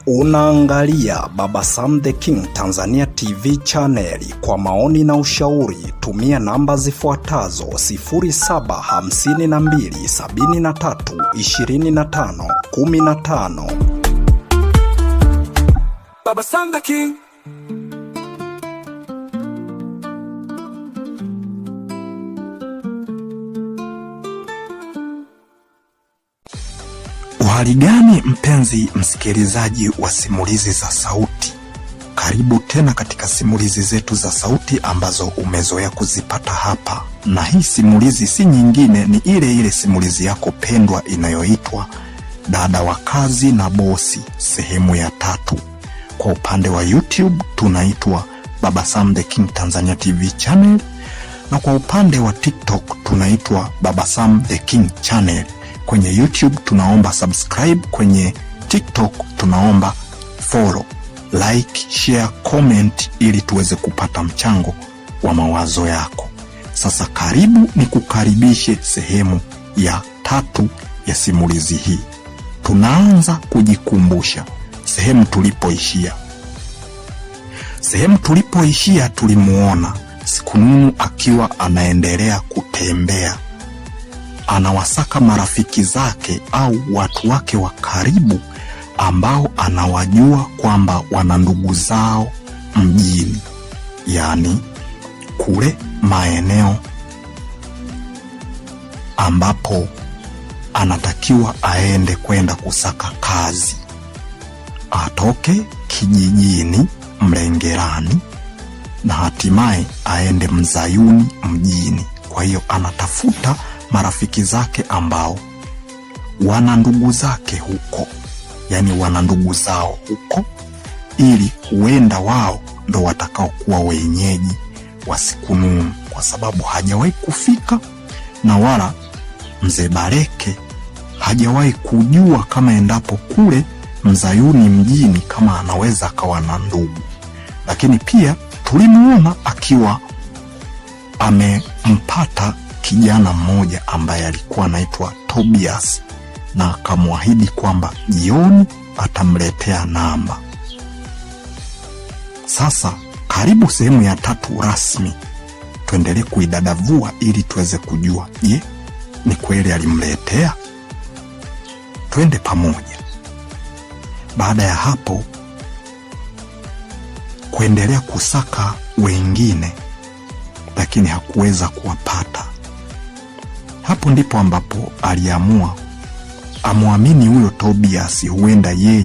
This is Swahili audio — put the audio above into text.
Unaangalia Baba Sam the King Tanzania TV channel. Kwa maoni na ushauri tumia namba zifuatazo 0752732515. Baba Sam the King. Hali gani mpenzi msikilizaji wa simulizi za sauti? Karibu tena katika simulizi zetu za sauti ambazo umezoea kuzipata hapa. Na hii simulizi si nyingine, ni ile ile simulizi yako pendwa inayoitwa Dada wa Kazi na Bosi sehemu ya 3. Kwa upande wa YouTube tunaitwa Baba Sam the King Tanzania TV channel, na kwa upande wa TikTok tunaitwa Baba Sam the King channel. Kwenye YouTube tunaomba subscribe, kwenye TikTok tunaomba follow, like, share, comment ili tuweze kupata mchango wa mawazo yako. Sasa karibu ni kukaribishe sehemu ya 3 ya simulizi hii. Tunaanza kujikumbusha sehemu tulipoishia. Sehemu tulipoishia tulimuona Sikununu akiwa anaendelea kutembea. Anawasaka marafiki zake au watu wake wa karibu ambao anawajua kwamba wana ndugu zao mjini, yani kule maeneo ambapo anatakiwa aende kwenda kusaka kazi. Atoke kijijini Mlengerani na hatimaye aende Mzayuni mjini. Kwa hiyo anatafuta marafiki zake ambao wana ndugu zake huko, yani wana ndugu zao huko, ili huenda wao ndo watakao kuwa wenyeji wa Sikununu, kwa sababu hajawahi kufika na wala mzee Bareke hajawahi kujua kama endapo kule Mzayuni mjini kama anaweza akawa na ndugu. Lakini pia tulimuona akiwa amempata kijana mmoja ambaye alikuwa anaitwa Tobias, na akamwahidi kwamba jioni atamletea namba. Sasa karibu sehemu ya 3 rasmi, tuendelee kuidadavua ili tuweze kujua, je, ni kweli alimletea? Twende pamoja. Baada ya hapo kuendelea kusaka wengine, lakini hakuweza kuwapata. Hapo ndipo ambapo aliamua amwamini huyo Tobias, huenda yeye